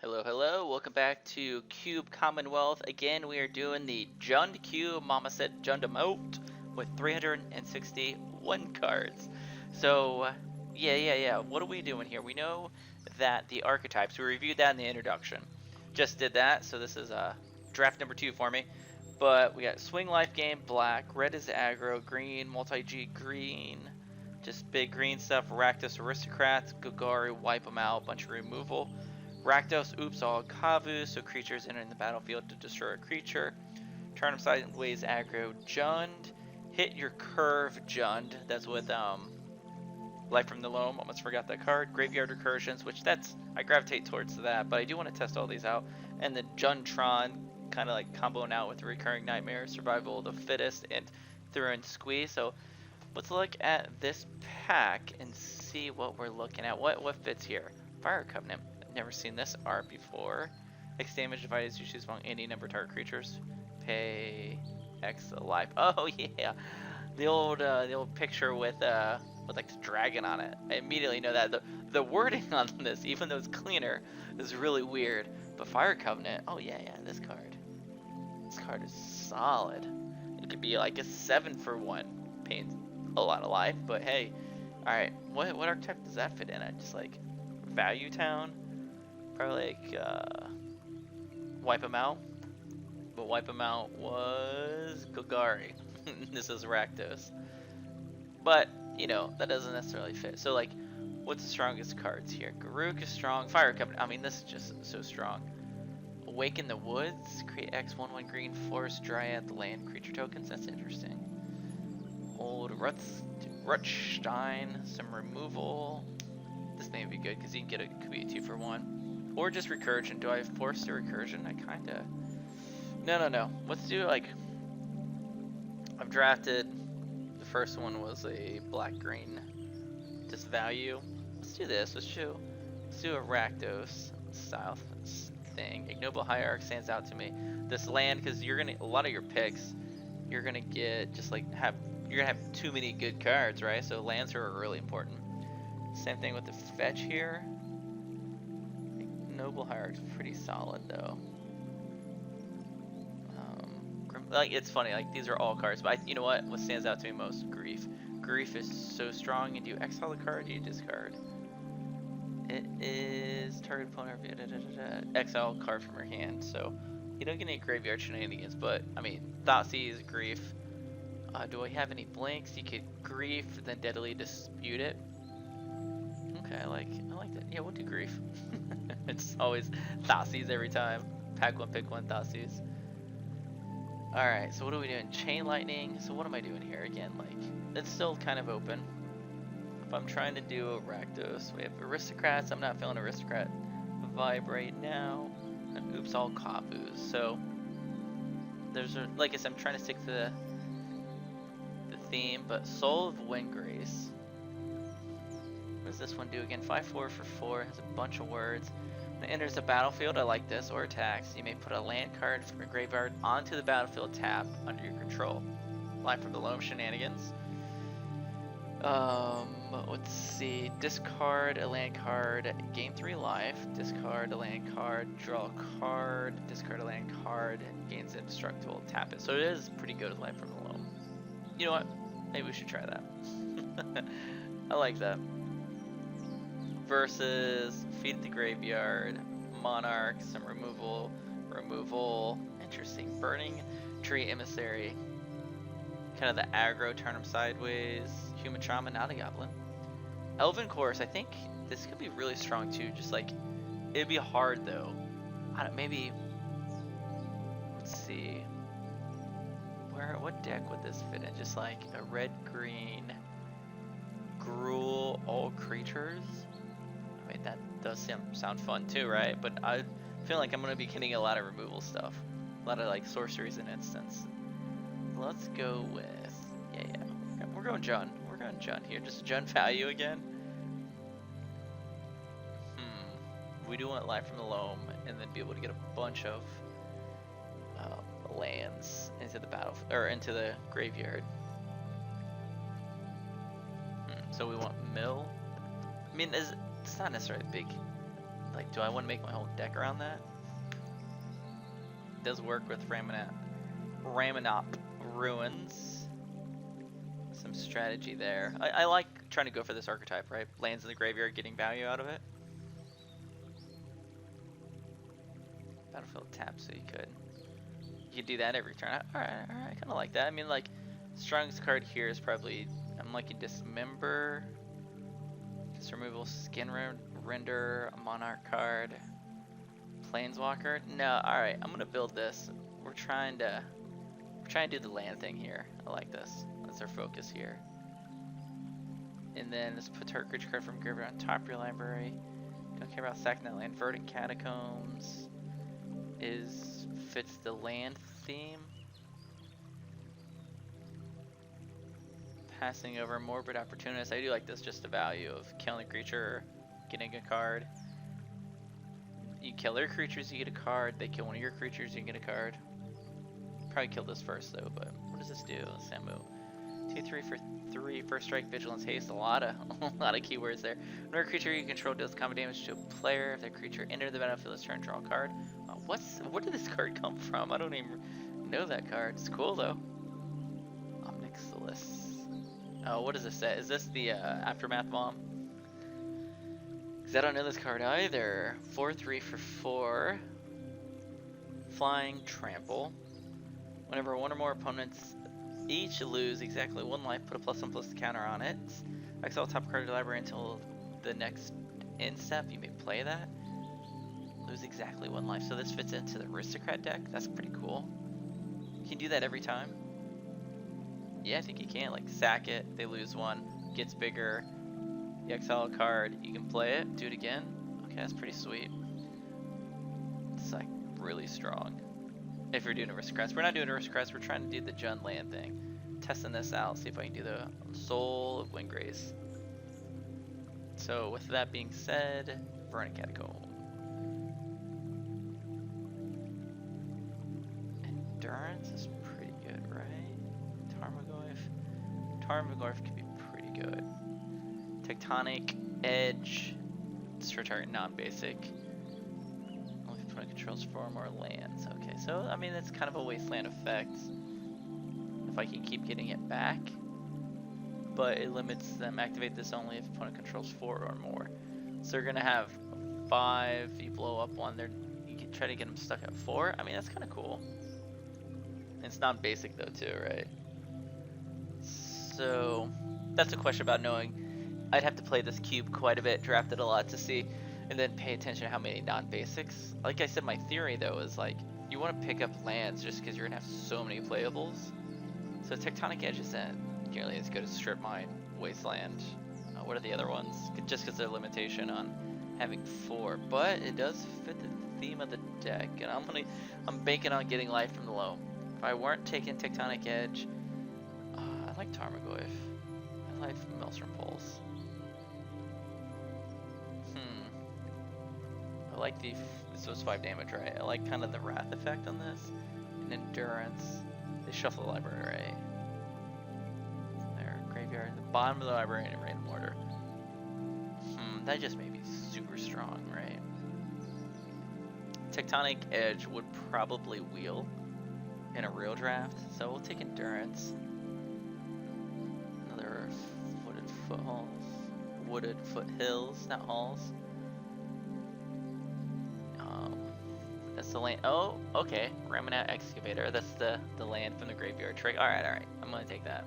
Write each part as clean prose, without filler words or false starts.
Hello, hello. Welcome back to Cube Commonwealth. Again, we are doing the Jund Cube Mama said Jund Emote with 361 cards. So, yeah. What are we doing here? We know that the archetypes, we reviewed that in the introduction. Just did that, so this is draft number 2 for me. But we got Swing Life Game, black. Red is aggro, green, multi-G, green. Just big green stuff. Rakdos Aristocrats, Gogari, wipe them out, bunch of removal. Rakdos, oops, all Kavu, so creatures entering the battlefield to destroy a creature. Turn them sideways, aggro, Jund. Hit your curve, Jund. That's with Life from the Loam. Almost forgot that card. Graveyard Recursions, which I gravitate towards that, but I do want to test all these out. And the Jundtron, kind of like comboing out with the Recurring Nightmare, Survival of the Fittest, and Through and Squeeze. So let's look at this pack and see what we're looking at. What fits here? Fire Covenant. Never seen this art before. X damage divided as you choose among any number of target creatures. Pay X life. Oh yeah, the old picture with like the dragon on it. I immediately know that the wording on this, even though it's cleaner, is really weird. But Fire Covenant. Oh yeah, this card. This card is solid. It could be like a 7-for-1, paying a lot of life. But hey, all right. What archetype does that fit in? I just like Value Town. Probably like wipe him out, but wipe him out was Gogari. This is Rakdos, but you know that doesn't necessarily fit. So like, what's the strongest cards here? Garruk is strong. Fire Covenant. I mean, this is just so strong. Awaken the Woods. Create X 1/1 green forest dryad land creature tokens. That's interesting. Old Rutstein. Some removal. This may be good because you can get a 2-for-1. Or just recursion. Do I force the recursion? I kinda... No. Let's do like... I've drafted... The first one was a black-green. Just value. Let's do this. Let's do a Rakdos style thing. Ignoble Hierarch stands out to me. This land, because you're gonna... A lot of your picks, you're gonna get just like... You're gonna have too many good cards, right? So lands are really important. Same thing with the fetch here. Noble Hierarch's pretty solid though. Like it's funny, like these are all cards, but you know what stands out to me most? Grief. Grief is so strong, and do you exile the card, you discard. It is target opponent exile card from your hand, so you don't get any graveyard shenanigans, but I mean Thoughtseize, Grief. Do I have any blanks? You could Grief, then deadly dispute it. Okay, I like that. Yeah, we'll do Grief. It's always Thoughtseize every time. Pack one, pick one, Thoughtseize. Alright, so what are we doing? Chain Lightning. So what am I doing here again? Like, it's still kind of open. If I'm trying to do a Rakdos, we have Aristocrats. I'm not feeling Aristocrat vibe right now. And oops, all Kavus. So, like I said, I'm trying to stick to the theme, but Soul of Windgrace. What does this one do again? 5/4 for 4, has a bunch of words. When it enters the battlefield, I like this, or attacks, you may put a land card from your graveyard onto the battlefield tab under your control. Life from the Loam shenanigans. Let's see. Discard a land card, gain 3 life. Discard a land card, draw a card. Discard a land card, gains indestructible, tap it. So it is pretty good with Life from the Loam. You know what? Maybe we should try that. I like that. Versus Feed the Graveyard, Monarch, some removal. Interesting. Burning Tree Emissary. Kind of the aggro, turn them sideways. Human Trauma, not a goblin. Elven Chorus, I think this could be really strong too. Just like, it'd be hard though. Maybe, let's see. What deck would this fit in? Just like a red-green Gruul, all creatures. I mean, that does sound fun too, right? But I feel like I'm going to be getting a lot of removal stuff. A lot of like sorceries and instants. Let's go with, yeah. We're going Jund. We're going Jund here. Just Jund value again. We do want Life from the Loam and then be able to get a bunch of lands into the into the graveyard. So we want mill. I mean, it's not necessarily big Like, do I want to make my whole deck around that? It does work with Raminop Ruins. Some strategy there. I like trying to go for this archetype, right? Lands in the graveyard, getting value out of it. Battlefield tap, so you could do that every turn. Alright, I kind of like that. I mean, like, strongest card here is probably, I'm liking Dismember. Just removal, Skin Render, a Monarch card, Planeswalker. No, alright, I'm gonna build this. We're trying to do the land thing here. I like this. That's our focus here. And then let's put target creature card from graveyard on top of your library. Don't care about sacking that land. Verdant Catacombs fits the land theme. Passing over Morbid Opportunist. I do like this, just the value of killing a creature, getting a card. You kill their creatures, you get a card. They kill one of your creatures, you get a card. Probably kill this first though, but what does this do? Samu. 2/3 for 3. First strike, vigilance, haste. A lot of keywords there. Whenever a creature you control deals combat damage to a player, if that creature enters the battlefield this turn, draw a card. Where did this card come from? I don't even know that card. It's cool though. Omnixilus. Oh, what does this say? Is this the Aftermath Bomb? Because I don't know this card either. 4/3 for 4. Flying, trample. Whenever one or more opponents each lose exactly 1 life, put a +1/+2 counter on it. Exile top card of the library until the next end step. You may play that. Lose exactly 1 life. So this fits into the Aristocrat deck. That's pretty cool. Can you do that every time? Yeah, I think you can. Like, sack it, they lose 1, gets bigger. You exile a card, you can play it, do it again. Okay, that's pretty sweet. It's like really strong. If you're doing Aristocrats. We're not doing Aristocrats, we're trying to do the Jund land thing. Testing this out, see if I can do the Soul of Windgrace. So with that being said, Verdant Catacomb. Endurance is pretty good, right? Tarmogoyf could be pretty good. Tectonic Edge. It's for target non-basic. Only if opponent controls 4 or more lands. Okay, so I mean it's kind of a wasteland effect. If I can keep getting it back. But it limits them. Activate this only if opponent controls 4 or more. So they're gonna have 5. You blow up 1. You can try to get them stuck at 4. I mean that's kind of cool. It's non-basic though too, right? So that's a question about knowing. I'd have to play this cube quite a bit, draft it a lot to see, and then pay attention to how many non-basics. Like I said, my theory though is like you want to pick up lands just because you're gonna have so many playables. So Tectonic Edge isn't nearly as good as Strip Mine, Wasteland. What are the other ones? Just because their limitation on having 4, but it does fit the theme of the deck, and I'm banking on getting life from the low. If I weren't taking Tectonic Edge, I like Tarmogoyf. I like Maelstrom Pulse. I like this was 5 damage, right? I like kind of the Wrath effect on this. And Endurance. They shuffle the library, right? There, graveyard, the bottom of the library in a random order. That just may be super strong, right? Tectonic Edge would probably wheel in a real draft, so we'll take Endurance. Another wooded foothills, not halls. That's the land. Oh, okay. Raminat Excavator. That's the land from the graveyard trick. Alright. I'm gonna take that.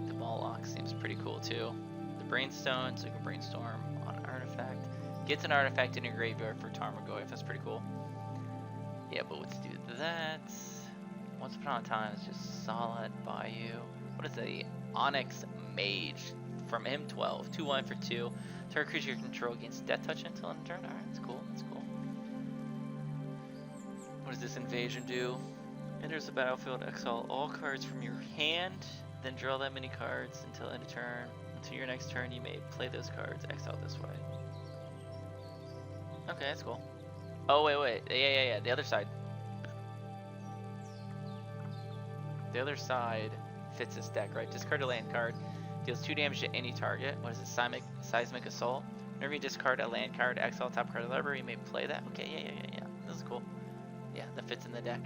The Moloch seems pretty cool too. The Brainstone, so you can brainstorm on an artifact. Gets an artifact in your graveyard for Tarmogoyf. That's pretty cool. Yeah, but let's do that. Once Upon a Time is just solid Bayou. What is the Onyx Mage from M12? 2/1 for 2. Target creature you control gains Death Touch until end of turn. Alright, that's cool. What does this invasion do? Enters the battlefield, exile all cards from your hand, then draw that many cards until end of turn. Until your next turn, you may play those cards, exile this way. Okay, that's cool. Oh, wait. Yeah. The other side. The other side fits this deck, right? Discard a land card. Deals 2 damage to any target. What is it? Seismic Assault. Whenever you discard a land card, exile top card of the library, you may play that. Okay, yeah. This is cool. Yeah, that fits in the deck.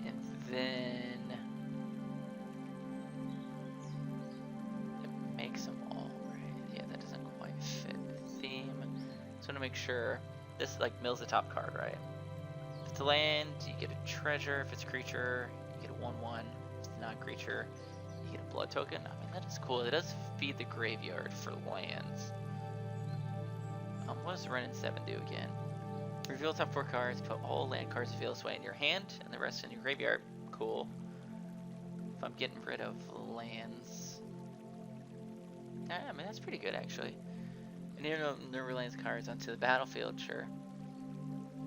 And then it makes them all right. Yeah, that doesn't quite fit the theme. So I'm gonna make sure this like mills the top card, right? If it's a land, you get a treasure. If it's a creature, you get a 1/1. If it's not a creature, you get a blood token. I mean, that is cool. It does feed the graveyard for lands. What does Ren and 7 do again? Reveal top 4 cards, put all land cards you feel this way in your hand, and the rest in your graveyard. Cool. If I'm getting rid of lands. I mean, that's pretty good, actually. And even though no lands cards onto the battlefield, sure.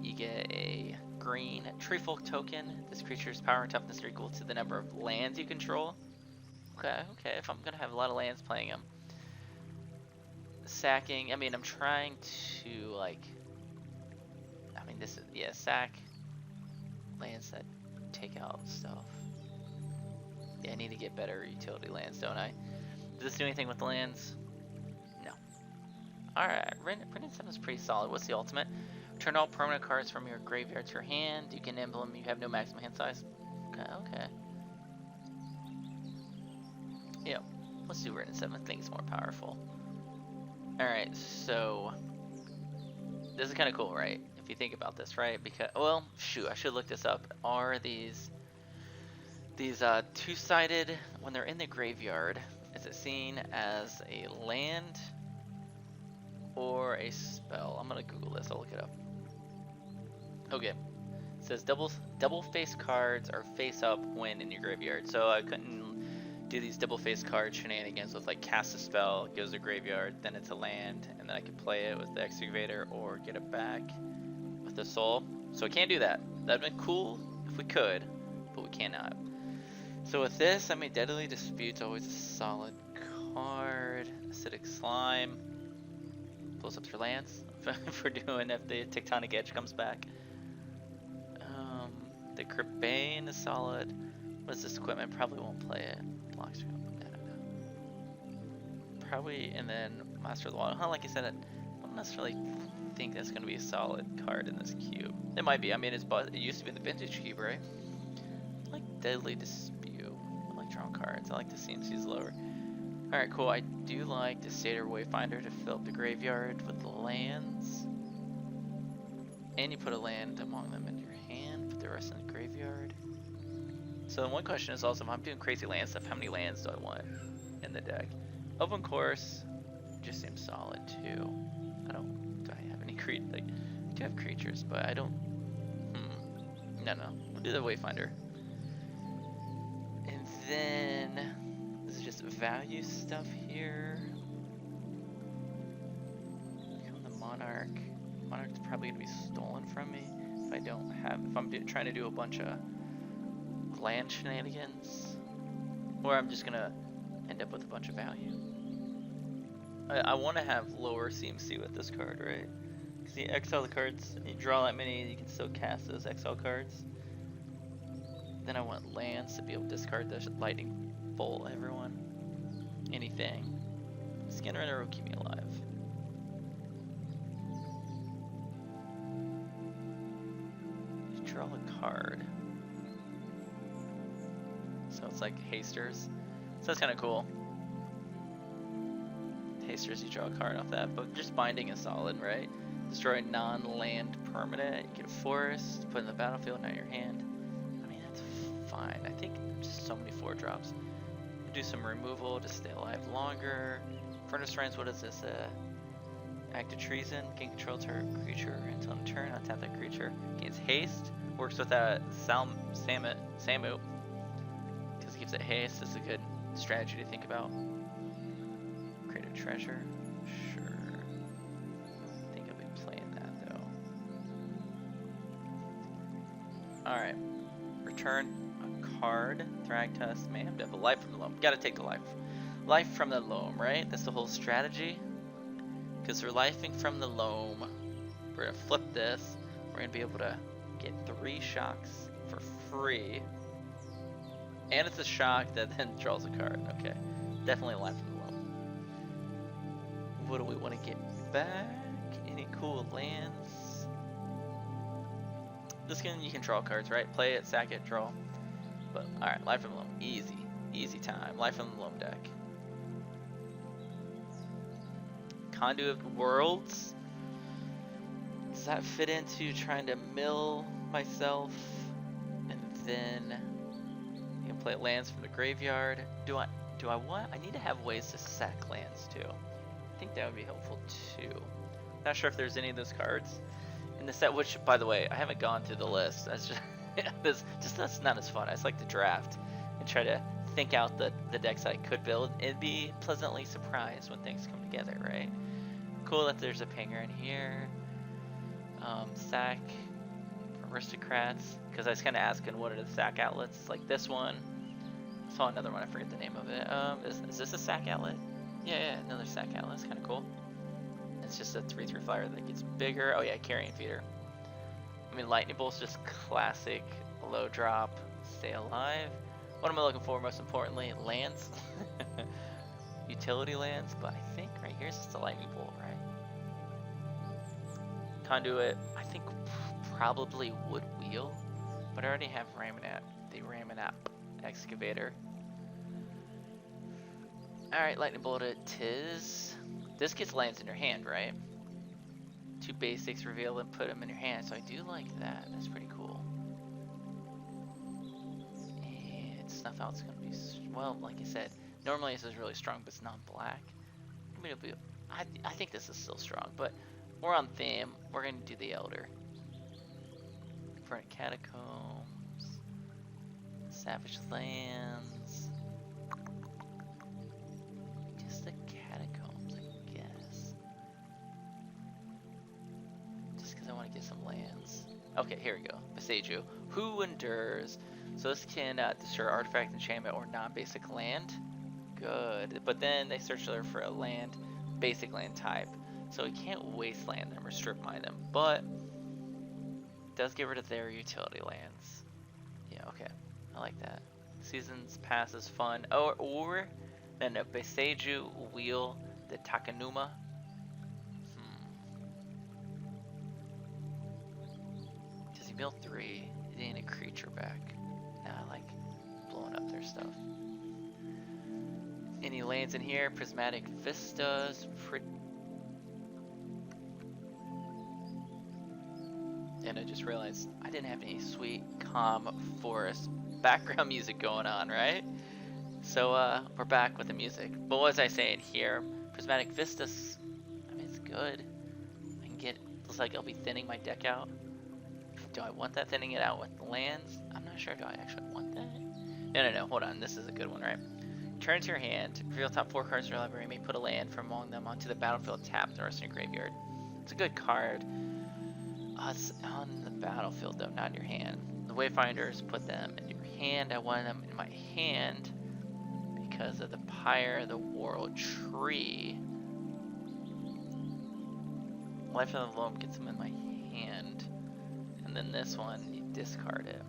You get a green tree folk token. This creature's power and toughness are equal to the number of lands you control. Okay, if I'm gonna have a lot of lands playing them. Sacking, I mean, I'm trying to, like, I mean, this is, yeah, sack lands that take out stuff. Yeah, I need to get better utility lands, don't I? Does this do anything with the lands? No. Alright, Ren and 7 is pretty solid. What's the ultimate? Turn all permanent cards from your graveyard to your hand. You can emblem, you have no maximum hand size. Okay. Yeah, let's do Ren and 7. Things more powerful. Alright, so this is kind of cool, right? If you think about this, right? Because, well, shoot, I should look this up. Are these two-sided, when they're in the graveyard, is it seen as a land or a spell? I'm gonna Google this, I'll look it up. Okay, it says double face cards are face up when in your graveyard. So I couldn't do these double face card shenanigans with like cast a spell, it goes to graveyard, then it's a land, and then I can play it with the excavator or get it back with the soul. So I can't do that. That'd been cool if we could, but we cannot. So with this, I mean, Deadly Dispute's always a solid card. Acidic Slime blows up your lands if we're doing, if the Tectonic Edge comes back. The Crebane is solid. What is this equipment? Probably won't play it. Blocks, I don't know. Probably, and then Master of the Water. Like I said, I don't necessarily think that's going to be a solid card in this cube. It might be. I mean, it used to be in the Vintage Cube, right? I like Deadly Dispute. I like drawing cards. I like the CMCs lower. Alright, cool. I do like the Satyr Wayfinder to fill up the graveyard with the lands. And you put a land among them in your hand, put the rest in the graveyard. So one question is also, if I'm doing crazy land stuff, how many lands do I want in the deck? Open Course just seems solid too. Do I have any like, I do have creatures, but I don't, no, we'll do the Wayfinder. And then, this is just value stuff here. Become the Monarch. Monarch's probably gonna be stolen from me if I don't have, if I'm trying to do a bunch of land shenanigans, or I'm just gonna end up with a bunch of value. I want to have lower CMC with this card, right? Because you exile the cards, and you draw that many, you can still cast those exile cards. Then I want lands to be able to discard the lightning bolt everyone. Anything. Skinner and will keep me alive. You draw a card. So it's like hasters. So that's kind of cool. Hasters, you draw a card off that, but just binding is solid, right? Destroy non-land permanent. You get a forest, put it in the battlefield, not your hand. I mean, that's fine. I think just so many 4-drops. Do some removal to stay alive longer. Furnace Rains, what is this? Act of treason. Gain control to a creature until in turn. Untap that creature. Gains haste. Works with that Samu. Because it gives it haste. This is a good strategy to think about. Create a treasure. Sure. I think I'll be playing that though. Alright. Return a card. Thragtusk. May have to have a life from the loam. Gotta take the life. Life from the loam, right? That's the whole strategy. Because we're lifing from the loam. We're gonna flip this. We're gonna be able to get 3 shocks for free. And it's a shock that then draws a card. Okay. Definitely a life from the loam. what do we want to get back? Any cool lands? This can, you can draw cards, right? Play it, sack it, draw. But alright, Life of the Loam, easy. Easy time. Life of the Loam deck. Conduit of Worlds. Does that fit into trying to mill myself? And then you can play lands from the graveyard. Do I want? I need to have ways to sack lands too. I think that would be helpful too. Not sure if there's any of those cards in the set. Which, by the way, I haven't gone through the list. That's just that's not as fun. I just like to draft and try to think out the decks I could build and be pleasantly surprised when things come together. Right? Cool that there's a pinger in here. Sack aristocrats, because I was kind of asking what are the sack outlets, like this one. I saw another one, I forget the name of it. Is this a sack outlet? Yeah, another sack outlet. It's kind of cool. It's just a 3/3 flyer that gets bigger. Oh yeah, carrion feeder. I mean, lightning bolt's just classic low drop, stay alive. What am I looking for most importantly? Lands. Utility lands, but I think right here is just a lightning bolt, right? Conduit, I think probably wood wheel, but I already have the Raminap excavator. Alright, lightning bolt it is. This gets lands in your hand, right? 2 basics, reveal and put them in your hand, so I do like that. That's pretty cool. And Snuff Out's gonna be, well, like I said, normally this is really strong, but it's non-black. I think this is still strong, but we're on theme. We're gonna do the Elder. Front Catacombs, Savage Lands, just the Catacombs, I guess. Just because I want to get some lands. Okay, here we go. Beseiju. Who endures? So this can destroy artifact, enchantment, or non-basic land. Good. But then they search there for a land, basic land type. So we can't wasteland them or strip mine them, but it does get rid of their utility lands. Yeah, okay. I like that. Seasons Pass is fun. Or then a Beseiju wheel the Takanuma. Does he mill 3? He ain't a creature back. Nah, I like blowing up their stuff. Any lands in here? Prismatic Vistas. And I just realized I didn't have any sweet, calm forest background music going on, right? So we're back with the music. But what was I saying here? Prismatic Vistas, I mean, it's good. I can get, looks like I'll be thinning my deck out. Do I want that, thinning it out with lands? I'm not sure, do I actually want that? No, hold on, this is a good one, right? Turn to your hand, reveal top 4 cards in your library, you may put a land from among them onto the battlefield tapped and rest in your graveyard. It's a good card. It's on the battlefield though, not in your hand. The Wayfinders, put them in your hand. I wanted them in my hand because of the Pyre of the World Tree. Life of the Loam gets them in my hand. And then this one, you discard it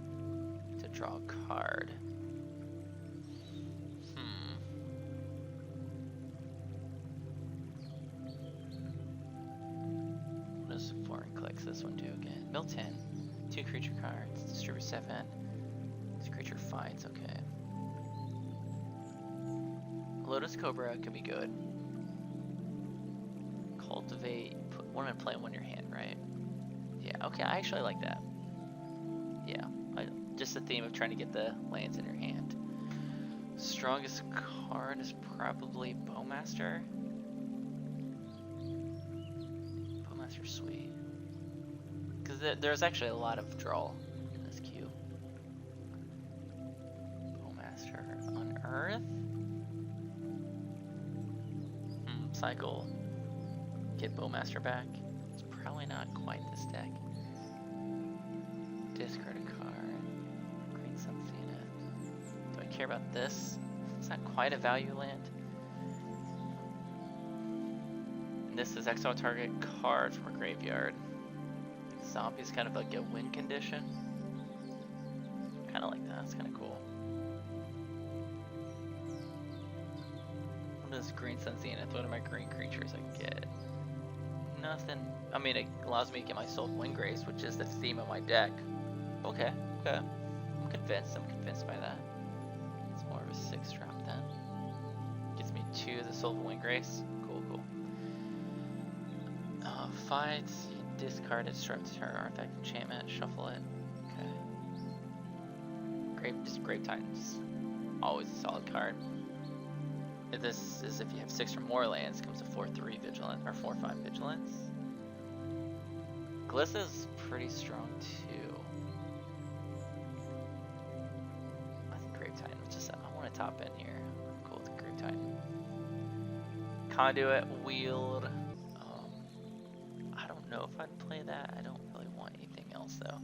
to draw a card. What does foreign clicks this one do again? Mill 10. 2 creature cards. Distribute 7. This creature fights, okay. Lotus Cobra could be good. Cultivate. Put one in play and one in your hand, right? Yeah, okay, I actually like that. Yeah, just the theme of trying to get the lands in your hand. Strongest card is probably Bowmaster. Bowmaster's sweet. Because there's actually a lot of draw in this cube. Bowmaster. Unearth? Cycle. Get Bowmaster back. It's probably not quite this deck. Discard a card. Green Sun Zenith. Do I care about this? It's not quite a value land. And this is exile target card from a graveyard. Zombie's kind of like a win condition. Kind of like that. It's kind of cool. What is Green Sun Zenith? What are my green creatures I can get? nothing. I mean, it allows me to get my Soul of Windgrace, which is the theme of my deck. Okay, okay. I'm convinced by that. It's more of a 6-drop then. Gets me 2 of the Soul of Windgrace. Cool, cool. Fights, you discard it, disrupt turn artifact enchantment, shuffle it. Okay. Grave Titans. Always a solid card. This is if you have 6 or more lands, comes a 4/3 vigilance or 4/5 vigilance. Glissa's pretty strong too. I think Grave Titan, I want to top in here. I'm cool with Grave Titan. Conduit, Wield. I don't know if I'd play that. I don't really want anything else though.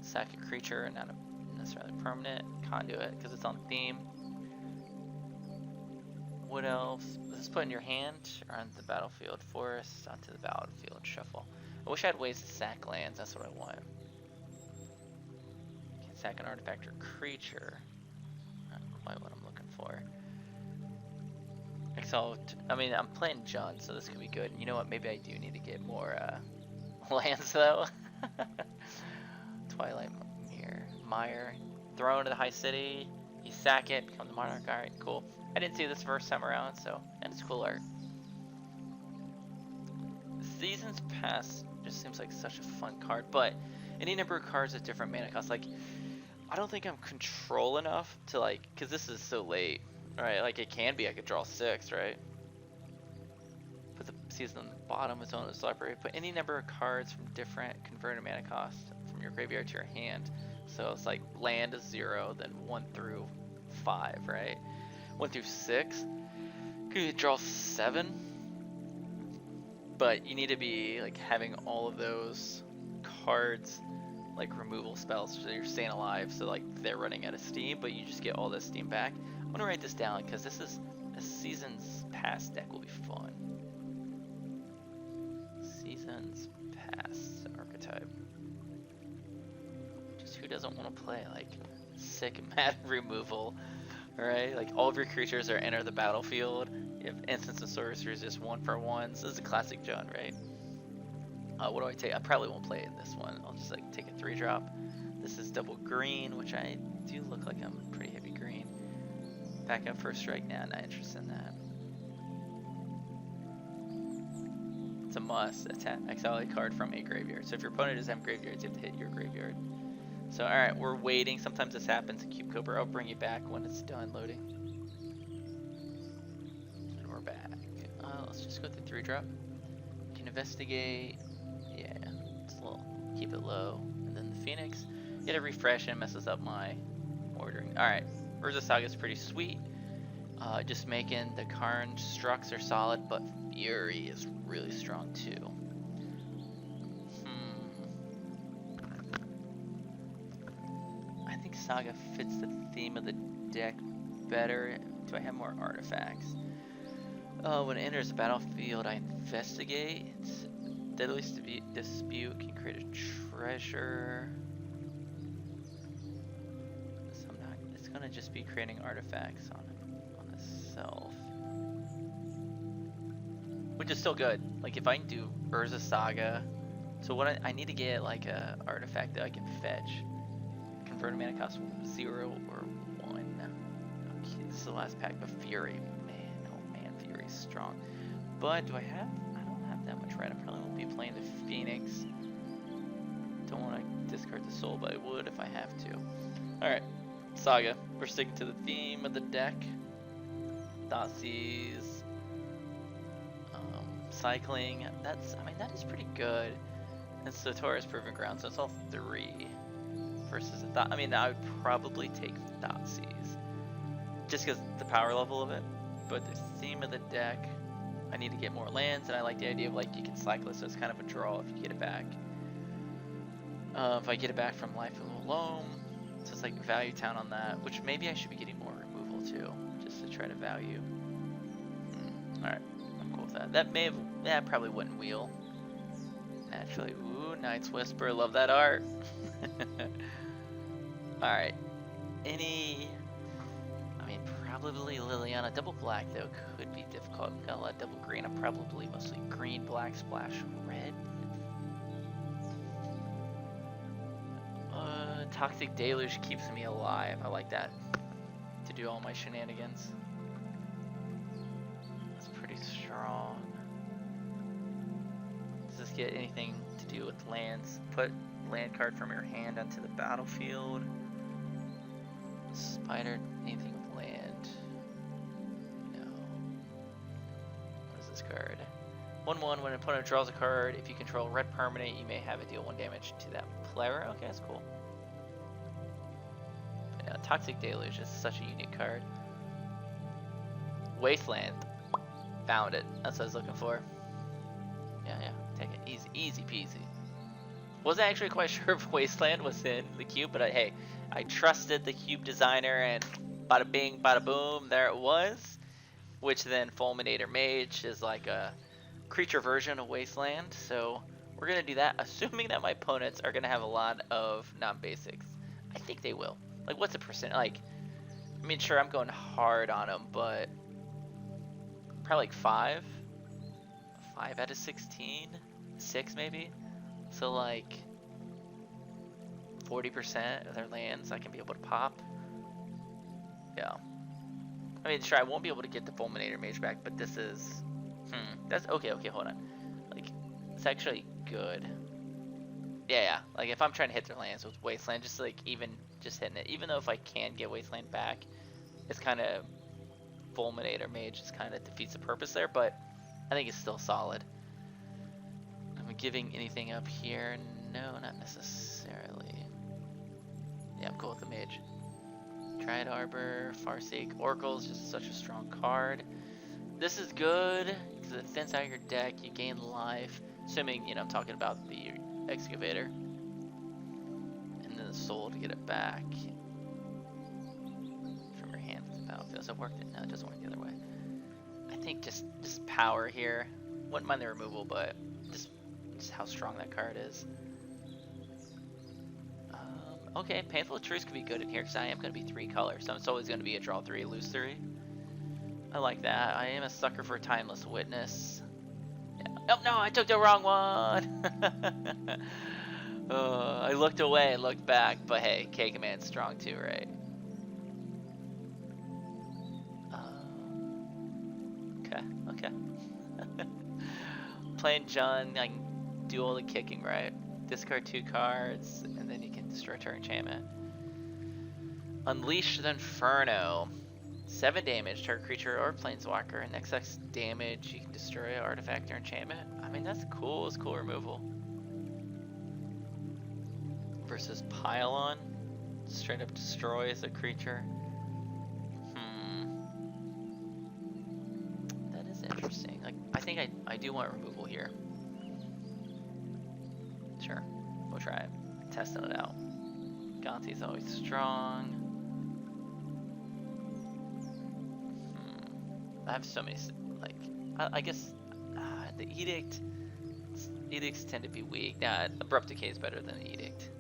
Sack a creature and not necessarily permanent. Conduit because it's on theme. What else? Does this put in your hand or on the battlefield? Forest onto the battlefield. Shuffle. I wish I had ways to sack lands. That's what I want. You can sack an artifact or creature. Not quite what I'm looking for. I mean, I'm playing Jund, so this could be good. You know what? Maybe I do need to get more lands though. Twilight Mire. Throw into the High City. You sack it. Become the Monarch. Alright, cool. I didn't see this first time around, so, and it's cool art. Seasons Past just seems like such a fun card, but any number of cards at different mana costs, like, I don't think I'm control enough to like, cause this is so late, right? Like it can be, I could draw 6, right? Put the season on the bottom, its own library, put any number of cards from different converted mana cost from your graveyard to your hand. So it's like land is 0, then 1 through 5, right? 1 through 6, could you draw 7? But you need to be like having all of those cards, like removal spells, so you're staying alive. So like they're running out of steam, but you just get all this steam back. I'm gonna write this down because this is a Seasons Past deck will be fun. Seasons Past archetype. Just who doesn't want to play like sick mad removal? Right, like all of your creatures are enter the battlefield. You have instants and sorceries, just 1/1. So this is a classic Jund, right? What do I take? I probably won't play in this one. I'll just like take a 3-drop. This is double green, which I do look like I'm pretty heavy green. Back up first strike. Nah, not interested in that. It's a must. Attack, exile a card from a graveyard. So if your opponent doesn't have graveyards, you have to hit your graveyard. So alright, we're waiting. Sometimes this happens in Cube Cobra. I'll bring you back when it's done loading. And we're back. Let's just go through 3-drop. You can investigate. Yeah, just a little, keep it low. And then the Phoenix. Get a refresh and it messes up my ordering. Alright, Urza Saga is pretty sweet. Just making the Karn structs are solid, but Fury is really strong too. Saga fits the theme of the deck better. Do I have more artifacts? When it enters the battlefield, I investigate. Deadly Dispute can create a treasure. So it's gonna just be creating artifacts on itself, which is still good. Like if I can do Urza Saga, so what I need to get like a artifact that I can fetch. Converted mana cost 0 or 1. Okay, this is the last pack of Fury. Man, oh man, Fury's strong. But do I don't have that much red. I probably won't be playing the Phoenix. Don't want to discard the soul, but I would if I have to. Alright, Saga. We're sticking to the theme of the deck. Thoughtseize. Cycling. That is pretty good. And Satori's Proving Ground, so it's all 3. Versus a Thought. I mean, I would probably take Thoughtseize just because the power level of it. But the theme of the deck, I need to get more lands, and I like the idea of like you can cycle it, so it's kind of a draw if you get it back. If I get it back from Life Alone, so it's like Value Town on that, which maybe I should be getting more removal too, just to try to value. Alright, I'm cool with that. That probably wouldn't wheel. Naturally, ooh, Knight's Whisper, love that art. Alright, Probably Liliana. Double black, though, could be difficult. Got a lot of double green. I'm probably mostly green, black, splash, red. Toxic Deluge keeps me alive. I like that. To do all my shenanigans. That's pretty strong. Does this get anything to do with lands? Put land card from your hand onto the battlefield. Spider, anything with land? No. What is this card? 1/1, when an opponent draws a card, if you control red permanent, you may have it deal 1 damage to that player. Okay, that's cool. But yeah, Toxic Deluge is such a unique card. Wasteland. Found it. That's what I was looking for. Yeah, take it. Easy peasy. Wasn't actually quite sure if Wasteland was in the cube, but hey, I trusted the cube designer, and bada bing, bada boom, there it was. Which then Fulminator Mage is like a creature version of Wasteland, so we're gonna do that, assuming that my opponents are gonna have a lot of non-basics. I think they will. Like, what's the percent? Like, I mean, sure, I'm going hard on them, but probably like 5 out of 16, 6 maybe. So like 40% of their lands I can be able to pop. Yeah. I mean, sure, I won't be able to get the Fulminator Mage back, but this is... That's... Okay, hold on. Like, it's actually good. Yeah. Like, if I'm trying to hit their lands with Wasteland, just like, even just hitting it. Even though if I can get Wasteland back, it's kind of... Fulminator Mage just kind of defeats the purpose there, but I think it's still solid. Am I giving anything up here? No, not necessarily. Yeah, I'm cool with the Mage. Triad Arbor, Farseek, Oracle is just such a strong card. This is good because it thins out your deck. You gain life, assuming I'm talking about the Excavator, and then the Soul to get it back from your hand to the battlefield. Does it work? No, it doesn't work the other way. I think just power here. Wouldn't mind the removal, but just how strong that card is. Okay, Painful Truce could be good in here because I am going to be 3 colors, so it's always going to be a draw 3, lose 3. I like that. I am a sucker for Timeless Witness. Yeah. Oh no, I took the wrong one! I looked away and looked back, but hey, K-Command's strong too, right? Okay. Playing Jund, I can do all the kicking, right? Discard 2 cards, and then you can destroy target enchantment. Unleash the Inferno. 7 damage, target creature or planeswalker, and next X damage, you can destroy an artifact or enchantment. I mean, that's cool. It's cool removal. Versus Pylon. Straight up destroys a creature. That is interesting. Like, I think I do want removal here. Sure, we'll try it. Testing it out. Gonti's always strong. I have so many, like, I guess the edicts tend to be weak. Nah, Abrupt Decay is better than the Edict.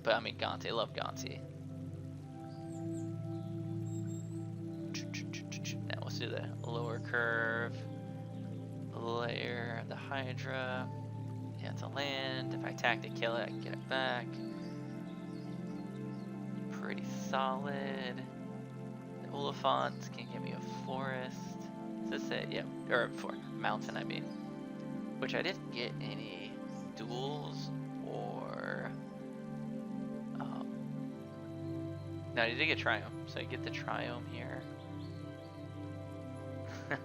But I mean, Gonti, I love Gonti. Now let's do the lower curve. Layer of the Hydra. Yeah, it's a land. If I attack to kill it, I can get it back. Pretty solid. The Oliphant can give me a forest. Is this it? Yeah. Or mountain, I mean. Which I didn't get any duels or... No, I did get Triumph. So I get the Triumph here.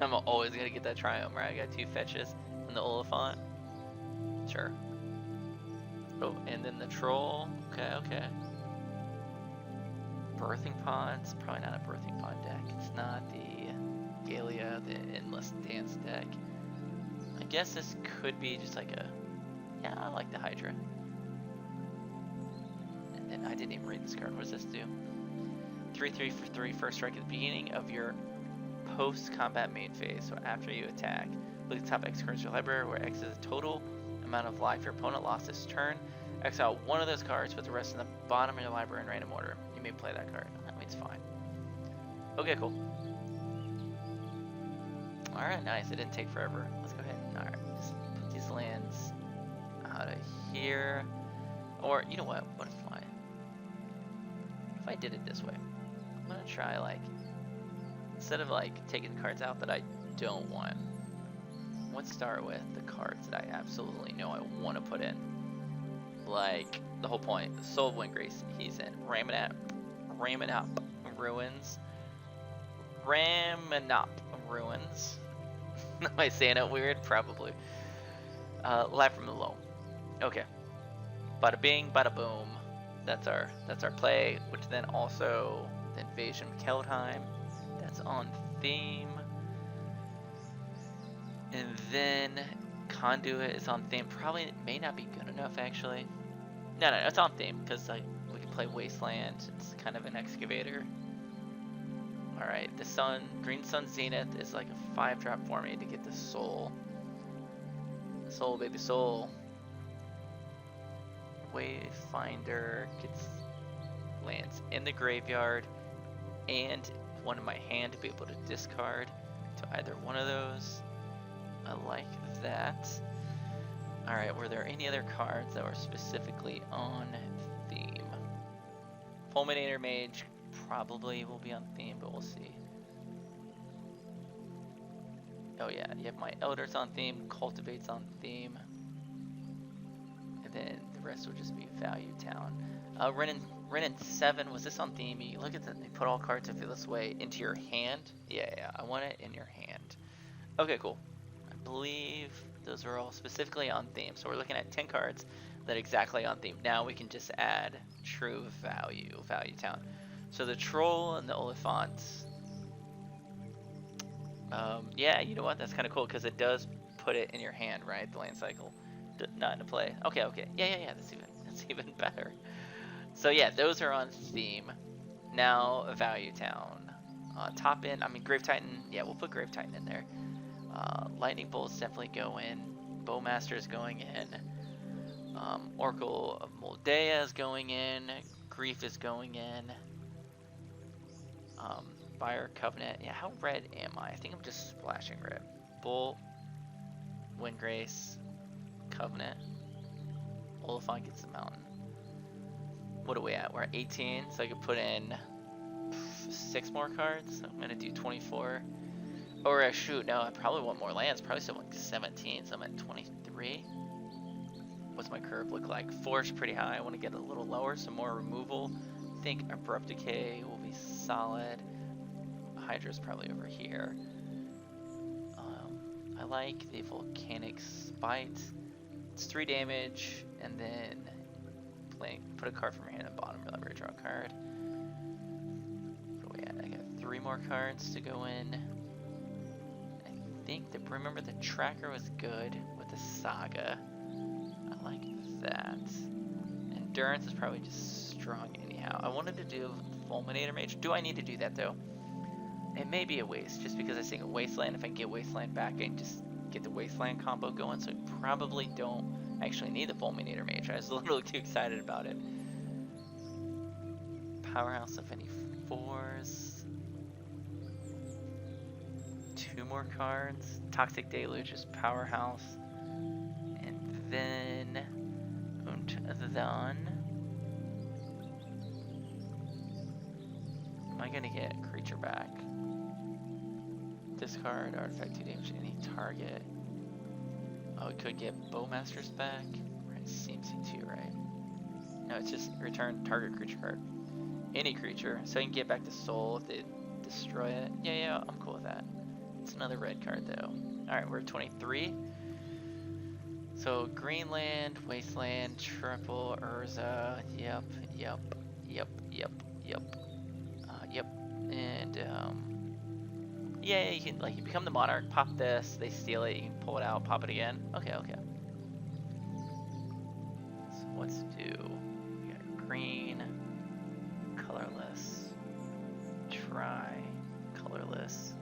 I'm always going to get that Triumph, right? I got 2 fetches and the Oliphant. Sure. Oh, and then the Troll. Okay. Birthing Pond's probably not a Birthing Pond deck. It's not the Galia, the Endless Dance deck. I guess this could be just like a... Yeah, I like the Hydra. And then I didn't even read this card. What does this do? 3/3 for 3 first strike at the beginning of your post-combat main phase. So after you attack, look at the top X cards of your library, where X is the total amount of life your opponent lost this turn. Exile one of those cards, put the rest in the bottom of your library in random order. You may play that card. That means fine. Okay, cool. Alright, nice. It didn't take forever. Let's go ahead and just put these lands out of here. Or, you know what? What if I did it this way? I'm gonna try, like, instead of, like, taking cards out that I don't want, let's start with the cards that I absolutely know I want to put in. Like, the whole point, the Soul of Windgrace, he's in. Ramanop Ruins. Ramanop Ruins. Am I saying it weird? Probably. Live from the Loam. Okay. Bada bing, bada boom. That's our play, which then also the Invasion of Keldheim. That's on theme. And then Conduit is on theme. Probably it may not be good enough actually. No, it's on theme because like we can play Wasteland. It's kind of an excavator. All right, the Sun, Green Sun Zenith is like a 5-drop for me to get the Soul. Soul, baby, Soul. Wayfinder gets lands in the graveyard and one in my hand to be able to discard to either one of those. I like that. Alright, were there any other cards that were specifically on theme? Fulminator Mage probably will be on theme, but we'll see. Oh yeah, you have my Elders on theme, Cultivate's on theme. And then the rest will just be Value Town. Renin 7, was this on theme? You look at that, they put all cards if this way into your hand. Yeah, I want it in your hand. Okay, cool. I believe those are all specifically on theme. So we're looking at 10 cards that are exactly on theme. Now we can just add true Value Town. So the Troll and the Oliphant. Yeah, you know what? That's kind of cool because it does put it in your hand, right? The land cycle. Not into play. Okay. Yeah. That's even better. So yeah, those are on theme. Now Value Town. Top end. I mean Grave Titan. Yeah, we'll put Grave Titan in there. Lightning Bolts definitely go in. Bowmaster is going in. Oracle of Moldea is going in. Grief is going in. Fire Covenant. Yeah, how red am I? I think I'm just splashing red. Bull, Windgrace, Covenant. Oliphant gets the mountain. What are we at? We're at 18, so I could put in 6 more cards. So I'm gonna do 24. Or shoot, no, I probably want more lands. Probably still like 17, so I'm at 23. What's my curve look like? 4 is pretty high. I want to get a little lower, some more removal. I think Abrupt Decay will be solid. Hydra's probably over here. I like the Volcanic Spite. It's 3 damage, and then put a card from your hand at the bottom, library, draw a card. What are we at? I got 3 more cards to go in. I think remember the tracker was good with the Saga. I like that. Endurance is probably just strong anyhow. I wanted to do Fulminator Mage. Do I need to do that though? It may be a waste, just because I think a Wasteland, if I can get Wasteland back, I can just get the Wasteland combo going, so I probably don't actually need the Fulminator Mage. I was a little too excited about it. Powerhouse of any 4s. 2 more cards. Toxic Deluge is Powerhouse. And then... Am I gonna get a creature back? Discard artifact 2 damage to any target. Oh, we could get Bowmasters back. Right, seems to, right? No, it's just return target creature card. Any creature, so I can get back the soul if they destroy it. Yeah, I'm cool with that. It's another red card though. Alright, we're at 23. So Greenland, Wasteland, Triple, Urza, yep. And yeah, you can you become the monarch, pop this, they steal it, you can pull it out, pop it again. Okay. So let's do, we got green, colorless, colorless,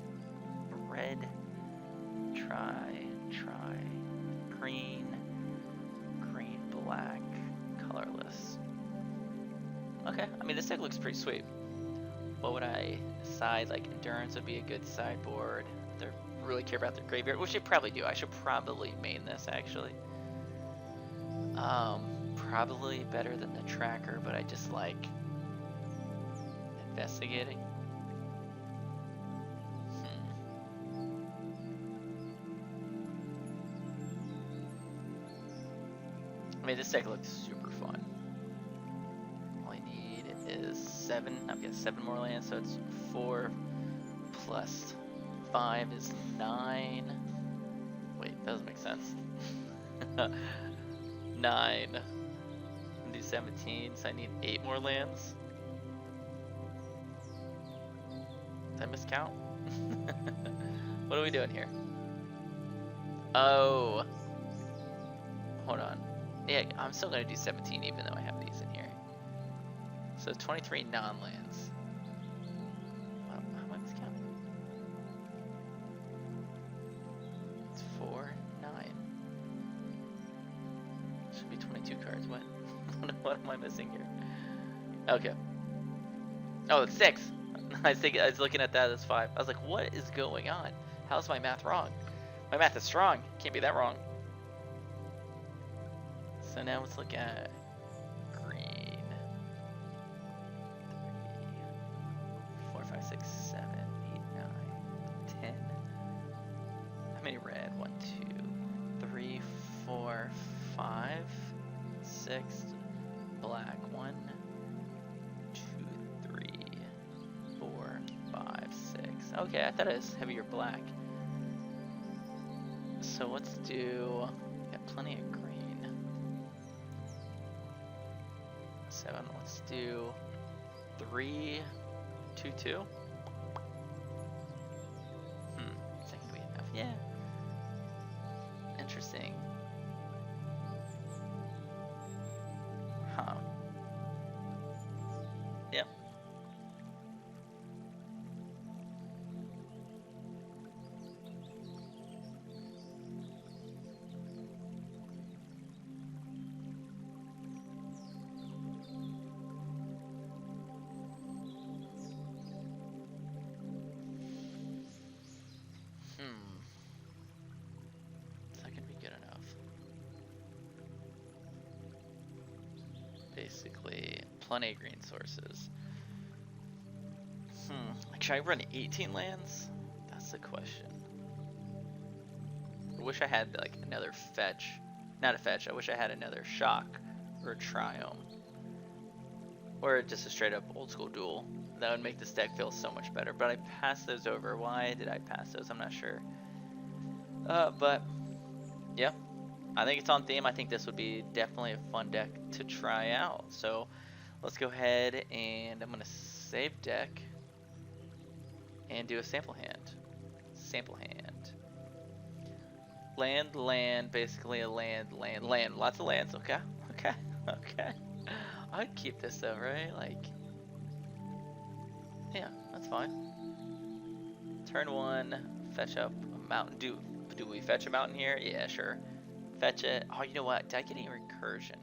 red, green, black, colorless. Okay, I mean this deck looks pretty sweet. What would I side, like endurance would be a good sideboard. They really care about their graveyard, which they probably do. I should probably main this actually. Probably better than the tracker, but I just like investigating. I mean, this deck looks super fun. All I need is 7. I've got 7 more lands, so it's 4 plus 5 is 9. Wait, that doesn't make sense. 9. Do 17, so I need 8 more lands. Did I miscount? What are we doing here? Oh. Hold on. Yeah, I'm still going to do 17 even though I have these in here. So 23 non-lands. How am I miscounting? It's 4, 9. Should be 22 cards. What? What am I missing here? Okay. Oh, it's 6. I was looking at that as 5. I was like, what is going on? How's my math wrong? My math is strong. Can't be that wrong. So now let's look at green. 3, 4, 5, 6, 7, 8, 9, 10. How many red? 1, 2, 3, 4, 5, 6. Black. 1, 2, 3, 4, 5, 6. Okay, I thought it was heavier black. So let's do. Got plenty of green. 7. Let's do 3, 2, 2. Is that gonna be enough? Yeah. Interesting. Huh. Yep. Is that gonna be good enough? Basically, plenty of green sources. Should I run 18 lands? That's the question. I wish I had like another fetch. Not a fetch, I wish I had another shock or a triome. Or just a straight up old school duel. That would make this deck feel so much better. But I passed those over. Why did I pass those? I'm not sure. But yeah, I think it's on theme. I think this would be definitely a fun deck to try out. So let's go ahead and I'm going to save deck and do a sample hand. Sample hand. Land, land, basically a land, land, land. Lots of lands. Okay, okay, okay. I'd keep this though, right? Like, yeah, that's fine. Turn 1, fetch up a mountain. Do we fetch a mountain here? Yeah, sure. Fetch it. Oh, you know what? Did I get any recursion?